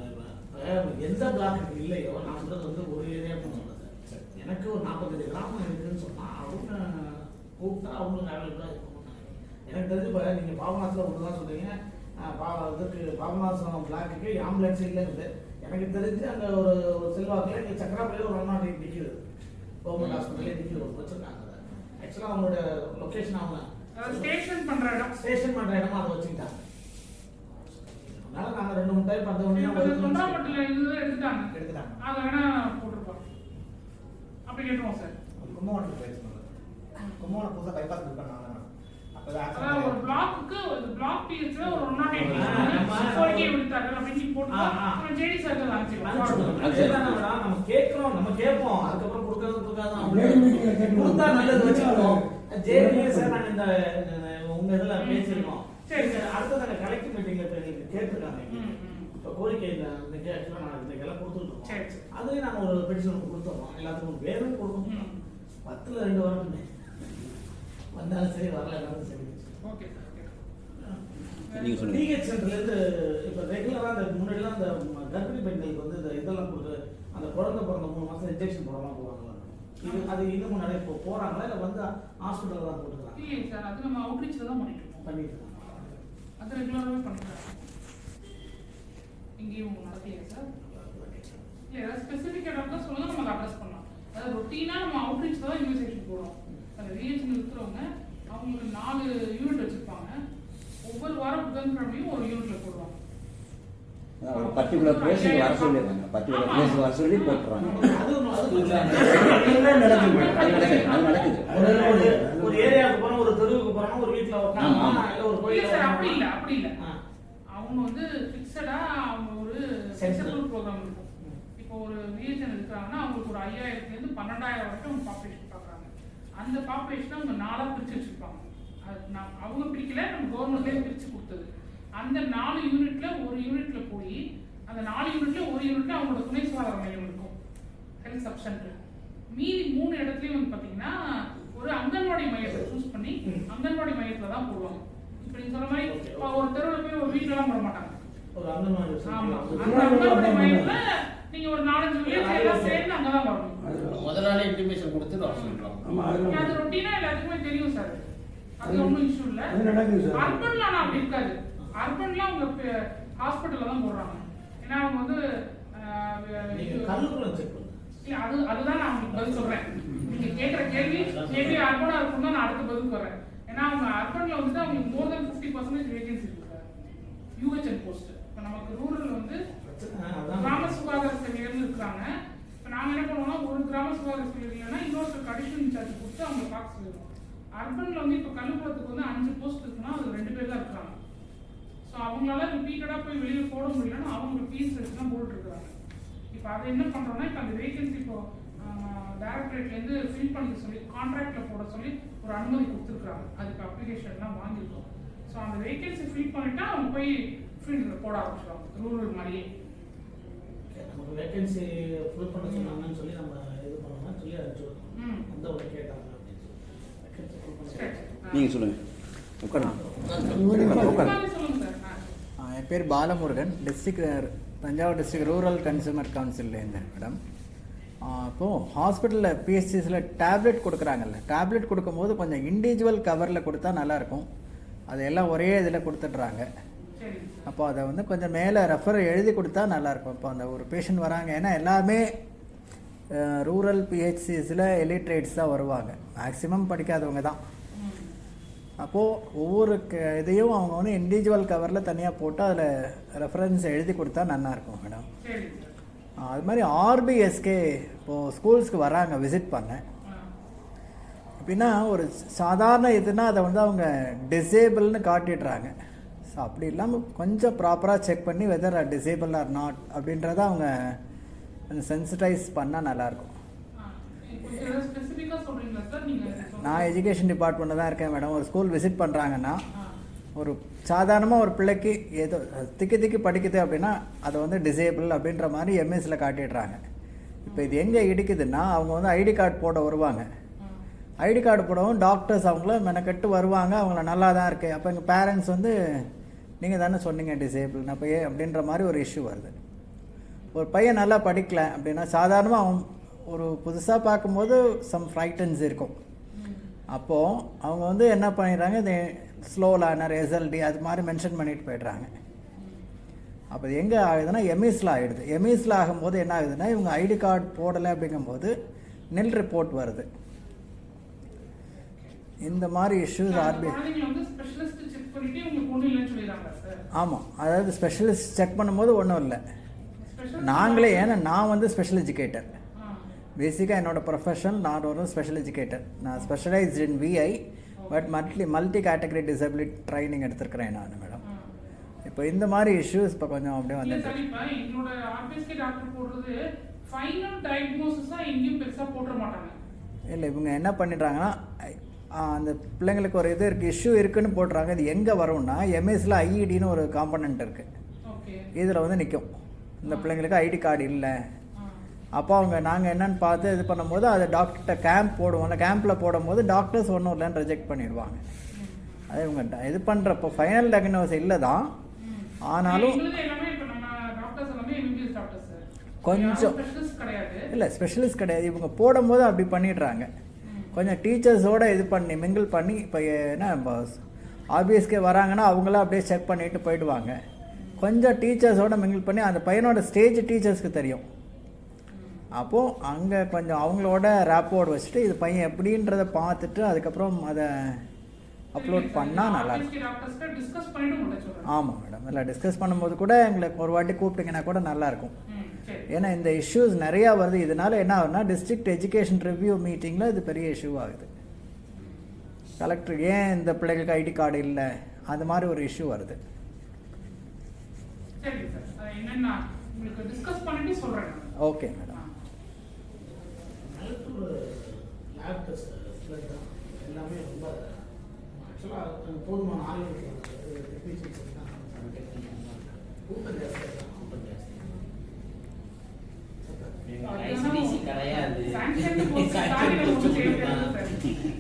எந்த பிளாக் இல்லையோ நான் சொல்றது வந்து ஒரு ஏரியா பண்ணுறது. எனக்கு ஒரு 45 கிராமம் இருக்குன்னு சொன்னா அவங்க கூப்பிட்டா அவங்களுக்கு அவைலபிளா இருக்கும். எனக்கு தெரிஞ்சு இப்போ நீங்க பாபநாசத்துல ஒன்று தான் சொல்றீங்க. இதுக்கு பாபநாசம் பிளாக்குக்கு ஆம்புலன்ஸ் இல்லைங்குது. எனக்கு தெரிஞ்சு அங்க ஒரு செல்வாக்கில் இங்கே சக்கராப்பள்ளியில் ஒரு 108 நிற்கிது. கவர்மெண்ட் ஹாஸ்பிட்டலே நிற்கிது ஒரு வச்சிருக்காங்க. ஆக்சுவலாக அவங்களோட லொக்கேஷன் அவங்க ஸ்டேஷன் பண்ற இடம். ஸ்டேஷன் பண்ற இடமா அதை வச்சுக்கிட்டாங்க. அதனால நாங்க 2-3 டைம் அந்த தொண்டாப்பட்டில இருந்து எடுத்துட்டாங்க. எடுத்துட்டாங்க. அதை வேணா போட்டுருப்போம். அப்படி கேட்டுருவோம் சார். கும்பகோணத்துக்கு போயிடுச்சு. கும்பகோணம் புதுசாக பைபாஸ் பில் பண்ணாங்க. அதான் ஒரு பிளாக்குக்கு ஒரு பிளாக் பிஹெச்ல ஒரு 108 கோரிக்கை விடுத்தாங்க அப்படின்னு போட்டு ஜேடி சார் தான் ஆச்சு. நம்ம கேட்கிறோம், நம்ம கேட்போம், அதுக்கப்புறம் கொடுக்கறது Lady meeting ல கேட்டு கொடுத்தா நல்லது வச்சுக்கணும். ஜேடிஏ சார் நாங்க இந்த உங்க இதுல பேசிருக்கோம். சரி சார், அடுத்து நாங்க கலெக்டிவ் மீட்டிங்ல கேட்டிருக்காங்க. இப்போ கோரிக்கை இன்னைக்கு ஆக்சுவலா நான் இன்னைக்கு எல்லாம் கொடுத்துருக்கோம். சரி சரி. அதுலயும் நாங்க ஒரு பெட்டிஷன் கொடுத்துறோம். எல்லாத்துக்கும் வேணும் கொடுக்கணும். 10ல 2 வரணுமே. வந்தாலும் சரி, வரலனாலும் சரி. Okay sir. நீங்க சொல்லுங்க. டிஹெச் சென்டர்ல இருந்து இப்ப ரெகுலரா அந்த முன்னாடிலாம் அந்த கர்ப்பிணி பெண்களுக்கு வந்து இந்த இதெல்லாம் கொடுத்து அந்த குழந்தை பிறந்த 3 மாசம் இன்ஜெக்ஷன் போடலாம் போவாங்களா? இது அது இன்னும் முன்னாடி இப்போ போறாங்களா இல்ல வந்து ஹாஸ்பிட்டல்ல தான் போட்டுக்கிறாங்க? இல்லைங்க சார், அது நம்ம அவுட்ரீச்ல தான் பண்ணிட்டு இருக்கோம். பண்ணிட்டு இருக்காங்க. அது ரெகுலராகவே பண்ணிக்கலாம். இங்கேயும் நடக்கலையா சார்? இல்லை, ஏதாவது ஸ்பெசிஃபிக் இடம் தான் சொல்லுங்க, நம்ம அதை அட்ரஸ் பண்ணலாம். அதாவது ரொட்டீனாக நம்ம அவுட்ரீச்ல தான் இன்வெஸ்டிகேஷன் போடுறோம். அந்த விஹெச்ல இருக்கிறவங்க அவங்களுக்கு 4 யூனிட் வச்சிருப்பாங்க. ஒவ்வொரு வாரம் புதன்கிழமையும் ஒரு யூனிட்ல போடுவாங்க. ஒரு பர்டிகுலர் பிளேஸுக்கு வர சொல்லிடுறாங்க. பர்டிகுலர் பிளேஸ் வர சொல்லி போட்டுறாங்க. அது நடக்குது. ஒரு ஏரியாவுக்கு போறோம், ஒரு தெருவுக்கு போறோம், ஒரு வீட்டுல உட்காரணும், இல்ல ஒரு இல்ல கோயில்ல சார், அப்படி இல்ல, அப்படி இல்ல. ஆ. அவங்க வந்து ஃபிக்ஸடா அவங்க ஒரு சென்ட்ரல் ப்ரோக்ராம் இருக்கும். இப்போ ஒரு விஹெச்என் இருக்கிறாங்கன்னா அவங்களுக்கு ஒரு 5000ல இருந்து 12000 வரைக்கும் பாப்புலேஷன் பார்க்குறாங்க. அந்த பாப்புலேஷனை அவங்க 4ஆ பிரிச்சு வச்சிருப்பாங்க. அது அவங்க பிரிக்கல, நம்ம கவர்மெண்ட்லேயே பிரிச்சு கொடுத்தது. அந்த 4 யூனிட்ல ஒரு யூனிட்ல போய் அந்த 4 யூனிட்ல ஒரு யூனிட்ல அவங்களோட துணை சுகாதார மையம் இருக்கும், ஹெல்த் சப் சென்டர். மீதி 3 இடத்துலயும் வந்து பாத்தீங்கன்னா ஒரு அங்கன்வாடி மையத்தை சூஸ் பண்ணி அங்கன்வாடி மையத்துல தான் போடுவாங்க. இப்ப நீங்க சொல்ற மாதிரி ஒரு தெருவில் போய் ஒரு வீட்டுலாம் போட மாட்டாங்க. ஒரு அங்கன்வாடி ஆமா, அந்த அங்கன்வாடி மையத்துல நீங்க ஒரு 4-5 வில்லேஜ் எல்லாம் சேர்ந்து அங்கதான் வரணும். முதல் நாளே இன்டிமேஷன் கொடுத்து வர சொல்றோம். ஆமா, அது ரொட்டீனா எல்லாத்துக்குமே தெரியும் சார். அது ஒன்றும் இஷ்யூ இல்லை. அது நடக்குது சார். அர்பன்ல ஆனால் அப்படி இருக்காது. அர்பன்ல அவங்க ஹாஸ்பிட்டலில் தான் போடுறாங்க. ஏன்னா அவங்க வந்து நீங்க கல்லுக்குள்ள செக் பண்ணுங்க. இல்ல, அதுதான் நான் உங்களுக்கு பதில் சொல்றேன். நீங்க கேட்குற கேள்வி அர்பனா இருக்கும் தான் நான் அடுத்த பதில் வரேன். ஏன்னா அவங்க அர்பன்ல வந்துட்டு அவங்களுக்கு மோர் தென் 50% வேகன்சி இருக்கு சார், யூஹெச்என் போஸ்ட். இப்போ நமக்கு ரூரல் வந்து கிராம சுகாதார செவிலியர்னு இருக்கிறாங்க. இப்போ நாங்கள் என்ன பண்ணுவோம்னா, ஒரு கிராம சுகாதார செவிலியர் இல்லைன்னா இன்னொருத்தருக்கு அடிஷனல் இன்சார்ஜ் கொடுத்து அவங்க பார்க்க சொல்லிடுவோம். அர்பன்ல வந்து இப்போ கல்லுக்குளத்துக்கு வந்து 5 போஸ்ட் இருக்குன்னா அது 2 பேர் தான் இருக்கிறாங்க. ஸோ அவங்களால ரிப்பீட்டடாக போய் வெளியில் போட முடியலன்னா அவங்க ஃபீஸ் வச்சு தான் போட்டுருக்குறாங்க. இப்போ அதை என்ன பண்ணுறோம்னா, இப்போ அந்த வேகன்சி இப்போ டைரக்டரேட்லேருந்து ஃபில் பண்ணிக்க சொல்லி கான்ட்ராக்டில் போட சொல்லி ஒரு அனுமதி கொடுத்துருக்குறாங்க. அதுக்கு அப்ளிகேஷன்லாம் வாங்கியிருக்கோம். ஸோ அந்த வேகன்சி ஃபில் பண்ணிட்டா அவங்க போய் ஃபீல்டில் போட ஆரம்பிச்சிடுவாங்க, ரூரல் மாதிரியே. நமக்கு வேகன்சி ஃபுல் பண்ண சொன்னாங்கன்னு சொல்லி நம்ம இது பண்ணோம்னா சொல்லி அனுப்பிச்சுடுவோம். அந்த ஒரு கேட்டாங்க அப்படின்னு சொல்லி நீங்கள் சொல்லுங்கள். உட்காருங்க. சொல்லுங்க சார். என் பேர் Balamurugan, district Thanjavur district rural consumer கவுன்சில்லேருந்து மேடம். இப்போது ஹாஸ்பிட்டலில் பிஎஸ்சிஸில் டேப்லெட் கொடுக்குறாங்கல்ல, டேப்லெட் கொடுக்கும்போது கொஞ்சம் இண்டிவிஜுவல் கவரில் கொடுத்தா நல்லாயிருக்கும். அதையெல்லாம் ஒரே இதில் கொடுத்துட்றாங்க. அப்போ அதை வந்து கொஞ்சம் மேலே ரெஃபர் எழுதி கொடுத்தா நல்லாயிருக்கும். இப்போ அந்த ஒரு பேஷண்ட் வராங்க, ஏன்னா எல்லாமே ரூரல் பிஹெச்சிஸில் எலிட்ரேட்ஸ் தான் வருவாங்க, மேக்ஸிமம் படிக்காதவங்க தான். அப்போது ஒவ்வொரு இதையும் அவங்க வந்து இண்டிவிஜுவல் கவரில் தனியாக போட்டு அதில் ரெஃபரன்ஸ் எழுதி கொடுத்தா நல்லாயிருக்கும் மேடம். அது மாதிரி ஆர்பிஎஸ்கே இப்போது ஸ்கூல்ஸ்க்கு வராங்க விசிட் பண்ண. எப்படின்னா ஒரு சாதாரண இதுனா அதை வந்து அவங்க டிசேபிள்னு காட்டிடுறாங்க. ஸோ அப்படி இல்லாமல் கொஞ்சம் ப்ராப்பராக செக் பண்ணி வெதர் டிசேபிள் ஆர் நாட் அப்படின்றத அவங்க சென்சிட்டைஸ் பண்ணால் நல்லாயிருக்கும். நான் எஜுகேஷன் டிபார்ட்மெண்ட்டில் தான் இருக்கேன் மேடம். ஒரு ஸ்கூல் விசிட் பண்ணுறாங்கன்னா, ஒரு சாதாரணமாக ஒரு பிள்ளைக்கு ஏதோ திக்கி படிக்குது அப்படின்னா அதை வந்து டிசேபிள் அப்படின்ற மாதிரி எம்எஸ்சில் காட்டிடுறாங்க. இப்போ இது எங்கே இடிக்குதுன்னா, அவங்க வந்து ஐடி கார்டு போட வருவாங்க. ஐடி கார்டு போடவும் டாக்டர்ஸ் அவங்கள மெனக்கட்டு வருவாங்க, அவங்கள நல்லா தான் இருக்குது. அப்போ எங்கள் பேரண்ட்ஸ் வந்து நீங்கள் தானே சொன்னீங்க டிசேபிள், அப்போ ஏன் அப்படின்ற மாதிரி ஒரு இஷ்யூ வருது. ஒரு பையன் நல்லா படிக்கல அப்படின்னா சாதாரணமாக அவன் ஒரு புதுசாக பார்க்கும்போது சம் ஃப்ரைட்டன்ஸ் இருக்கும். அப்போது அவங்க வந்து என்ன பண்ணிடுறாங்க, இது ஸ்லோ லேர்னர், எஸ்எல்டி அது மாதிரி மென்ஷன் பண்ணிட்டு போய்ட்றாங்க. அப்போ இது எங்கே ஆகுதுன்னா எம்இஸில் ஆகிடுது. எம்இஸில் ஆகும்போது என்ன ஆகுதுன்னா, இவங்க ஐடி கார்டு போடலை அப்படிங்கும்போது நில் ரிப்போர்ட் வருது. இந்த மாதிரி இஷ்யூஸ் ஆமாம். அதாவது ஸ்பெஷலிஸ்ட் செக் பண்ணும்போது ஒன்றும் இல்லை, நாங்களே. ஏன்னா நான் வந்து ஸ்பெஷல் எஜுகேட்டர், பேசிக்காக என்னோடய ப்ரொஃபஷன் நான் ஒரு ஸ்பெஷல் எஜுகேட்டர். நான் specialised in VI, but multi category disability training எடுத்துருக்கிறேன் நான் மேடம். இப்போ இந்த மாதிரி இஷ்யூஸ் இப்போ கொஞ்சம் அப்படியே வந்துட்டு இல்லை. இவங்க என்ன பண்ணிடுறாங்கன்னா, அந்த பிள்ளைங்களுக்கு ஒரு இது இருக்குது, இஷ்யூ இருக்குதுன்னு போட்டுறாங்க. இது எங்கே வரும்னா, எம்எஸ்சில் ஐஇடின்னு ஒரு காம்பனண்ட் இருக்குது, இதில் வந்து நிற்கும் இந்த பிள்ளைங்களுக்கு ஐடி கார்டு இல்லை. அப்போ அவங்க நாங்கள் என்னென்னு பார்த்து இது பண்ணும்போது அதை டாக்டர்கிட்ட கேம்ப் போடுவோம். அந்த கேம்பில் போடும்போது டாக்டர்ஸ் ஒன்றும் இல்லைன்னு ரிஜெக்ட் பண்ணிடுவாங்க. அது இவங்க இது பண்ணுறப்போ ஃபைனல் டயக்னோஸ் இல்லை தான், ஆனாலும் கொஞ்சம் இல்லை ஸ்பெஷலிஸ்ட் கிடையாது. இவங்க போடும்போது அப்படி பண்ணிடுறாங்க. கொஞ்சம் டீச்சர்ஸோடு இது பண்ணி மிங்கிள் பண்ணி, இப்போ என்ன ஆர்பிஎஸ்கே வராங்கன்னா அவங்களாம் அப்படியே செக் பண்ணிவிட்டு போயிடுவாங்க. கொஞ்சம் டீச்சர்ஸோடு மிங்கிள் பண்ணி அந்த பையனோட ஸ்டேஜ் டீச்சர்ஸ்க்கு தெரியும். அப்போது அங்கே கொஞ்சம் அவங்களோட ரேப்போர்டு வச்சுட்டு இது பையன் எப்படின்றத பார்த்துட்டு அதுக்கப்புறம் அதை அப்லோட் பண்ணால் நல்லாயிருக்கும். ஆமாம் மேடம், இல்லை டிஸ்கஸ் பண்ணும்போது கூட எங்களுக்கு ஒரு வாட்டி கூப்பிட்டிங்கன்னா கூட நல்லாயிருக்கும். ஏன்னா இந்த இஷ்யூஸ் நிறையா வருது. இதனால் என்ன ஆகுதுன்னா, டிஸ்ட்ரிக்ட் எஜுகேஷன் ரிவ்யூ மீட்டிங்கில் இது பெரிய இஷ்யூ ஆகுது. கலெக்டர் ஏன் இந்த பிள்ளைகளுக்கு ஐடி கார்டு இல்லை, அது மாதிரி ஒரு இஷ்யூ வருது. Okay madam. லேப் டெஸ்ட் எல்லாமே ரொம்ப ஆக்சுவலாக போதுமான ஆய்வு டெக்னீஷியன்ஸ் தான் கூட்டம் ஜாஸ்தியாக கிடையாது.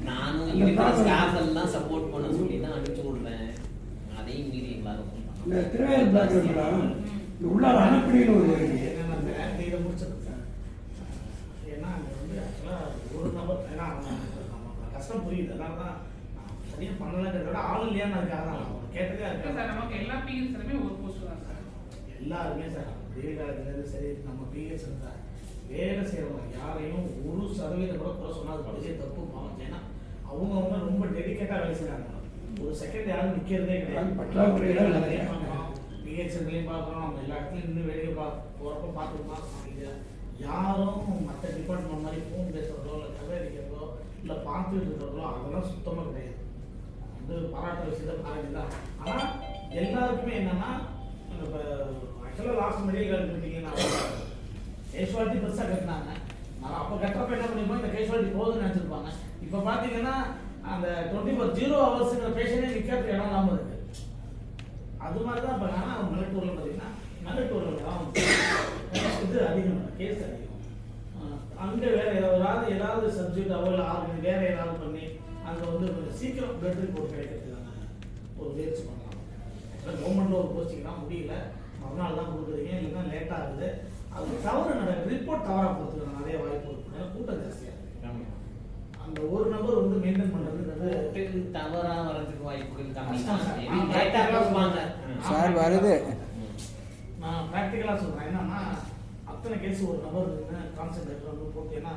நானும் இருக்கிற ஸ்டாஃப் எல்லாம் சப்போர்ட் பண்ண சொல்லி தான் அனுப்பிச்சு விடுறேன். அதையும் மீறி எல்லாரும் இந்த திருவேல் பிளாக் உள்ளார அனுப்பிடின்னு ஒரு இதை முடிச்சிருக்கு சார். ஏன்னா அங்கே வந்து ஆக்சுவலாக ஒரு நபர், ஏன்னா கஷ்டம் புரியுது, அதனால தான் சரியா பண்ணலங்கிறத விட ஆள் இல்லையான்னு அதுக்காக தான் அவங்க கேட்டதே சார் அதுக்காக. நமக்கு எல்லா பிஎஸ்லுமே ஒரு போஸ்ட் தான் சார். எல்லாருமே சார் வெயில் காலத்துலேருந்து சரி நம்ம பிஎஸ் இருந்தால் வேலை செய்கிறவங்க யாரையும் 1% கூட குறை சொன்னால் அது பெரிய தப்பு பாவம். ஏன்னா அவங்க ரொம்ப டெடிக்கேட்டாக வேலை செய்கிறாங்க. ஒரு செகண்ட் யாரும் நிற்கிறதே பற்றாக்குறை தான் நிறைய. பிஹெச்என்லையும் பார்க்குறோம், நம்ம எல்லா இடத்துலையும் நின்று வேலையை போகிறப்ப பார்த்துக்கலாம். யாரும் மற்ற டிபார்ட்மெண்ட் மாதிரி ஃபோன் பேசுகிறதோ இல்லை கதை அடிக்கிறதோ இல்லை பார்த்துட்டு இருக்கிறதோ அதெல்லாம் சுத்தமாக கிடையாது. வந்து பாராட்டுற விஷயத்தை பாராட்டிதான். ஆனால் எல்லாருக்குமே என்னன்னா இப்போ ஆக்சுவலாக லாஸ்ட் மெடிக்கல் கார்டு பார்த்தீங்கன்னா கேஷுவாலிட்டி பெருசாக கட்டினாங்க. ஆனால் அப்போ கட்டுறப்ப என்ன பண்ணிருப்போம், இந்த கேஷுவாலிட்டி போகுதுன்னு நினச்சிருப்பாங்க. இப்போ பார்த்தீங்கன்னா அந்த 24 ஹவர்ஸுங்கிற பேஷண்டே நிற்கிறதுக்கு இடம் இல்லாமல் இருக்கு. அது மாதிரி தான் இப்போ ஆனால் மலைட்டூரில் பார்த்தீங்கன்னா மலைட்டூரில் தான் இது அதிகம், கேஸ் அதிகம். அங்கே வேற ஏதாவது சப்ஜெக்ட் அவ்வளோ ஆர்கன் வேற ஏதாவது பண்ணி அங்கே வந்து கொஞ்சம் சீக்கிரம் பிளட் ரிப்போர்ட் கிடைக்கிறதுக்கான ஒரு முயற்சி பண்ணலாம். கவர்மெண்ட்டில் ஒரு போஸ்டிங் தான் முடியல, மறுநாள் தான் கொடுக்குறீங்க, இல்லைன்னா லேட்டாக இருக்குது. அது தவறு நடக்குது, ரிப்போர்ட் தவறாக கொடுத்துருக்காங்க, நிறைய வாய்ப்பு இருக்கு. கூட்டம் ஜாஸ்தியாக இருக்குது. அந்த ஒரு நபர் வந்து மெயின்டைன் பண்ணுறதுங்கிறது தவறா வரதுக்கு வாய்ப்புகள் கம்மி கஷ்டம் சார். தான். கேட்டா கொடுப்பாங்க. சார் வருது. நான் ப்ராக்டிக்கலாக சொல்கிறேன். என்னன்னா அத்தனை கேஸ் ஒரு நபர் கான்சென்ட்ரேட்டர் வந்து போட்டீங்கன்னா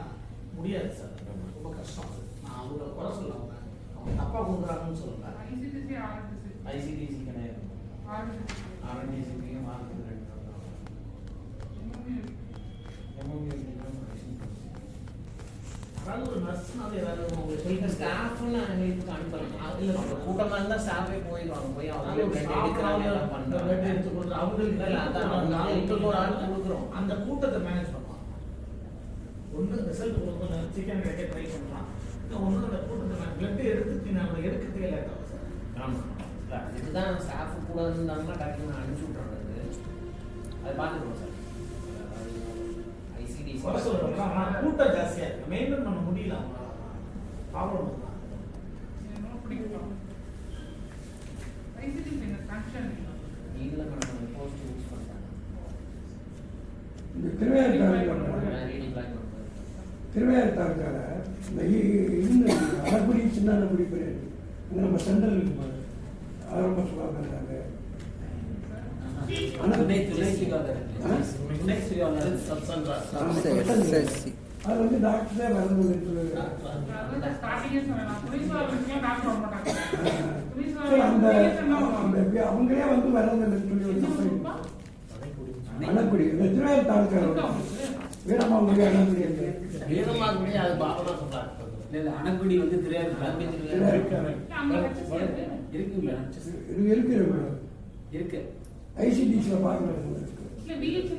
முடியாது சார், ரொம்ப கஷ்டம் அது. நான் அவங்கள குறை சொல்ல அவங்க தப்பாக கொடுக்குறாங்கன்னு சொல்லுவேன். ஐசிடிசி ஆர்டிசி ஐசிடிசி கிடையாது. ஆர்டிசி ஆர்என்டிசிக்கு மார்க்கு 2 தான். எம்ஓபி அதாவது ஒரு நர்ஸ்னால ஏதாவது உங்களுக்கு இந்த சொல்லி ஸ்டாஃப்னு எங்களுக்கு அனுப்பலாம். இல்லை கூட்டமாக இருந்தால் ஸ்டாஃபே போயிடுவாங்க, போய் அவங்களே பிளட் எடுக்கிறாங்க, எல்லாம் பண்ணுறாங்க. அவங்களுக்கு இல்லை அதான் அவங்களுக்கு ஒரு ஆள் கொடுக்குறோம். அந்த கூட்டத்தை மேனேஜ் பண்ணலாம். ஒன்று ரிசல்ட் கொடுக்கணும், சீக்கிரம் கிடைக்க ட்ரை பண்ணலாம். ஒன்று அந்த கூட்டத்தை பிளட் எடுத்துட்டு நம்ம எடுக்கிறதுக்கே லேட் ஆகும் சார். ஆமாம், இல்லை அதுக்கு தான் ஸ்டாஃப் கூட இருந்தாங்கன்னா டக்குன்னு அனுப்பிச்சி விட்றது. அதை பார்த்துக்கணும் சார். ஐசிடிசி குறை சொல்கிறோம், ஆனால் கூட்டம் ஜாஸ்தியாக இருக்குது, மெயின்டைன் பண்ண முடியல அவங்களால. ப்ராப்ளம் தான். என்னோட பிடிக்கும் ஐசிடிசி இந்த ஃபங்க்ஷன் இதில் நம்ம போஸ்ட் யூஸ் பண்ணுறாங்க. இந்த திருவையாறு தாலுக்காவில் ரீடிங் பிளாக் பண்ணுறது. திருவையாறு தாலுக்காவில் இந்த அறக்குடி சின்ன அறக்குடி பேர் இங்கே நம்ம சென்ட்ரல் இருக்கு பாரு, ஆரம்ப சுகாதாரம் அது வந்து டாக்டரே வரணும்னு சொல்லுவாங்க. அதான் ஸ்டார்டிங்கே சொன்னேன், புலிஸ்வாரிக்கெல்லாம் டாக்டர் வர மாட்டாங்க. அந்த அவங்களே வந்து வரணும்னு சொல்லி ஒரு கம்பெனி அணக்குடி இந்த திருவையாறு தாலுக்காவில் வீரமாங்குடி அணக்குடி வீரமாகுடி அது பாபனா சொல்றாங்க. இல்லை அணக்குடி வந்து தெரியாது. அங்க HCC இருக்குங்களா? இருக்கு இருக்கு. ஐசிடிசியில் பார்க்கணும். இல்ல விஹெச்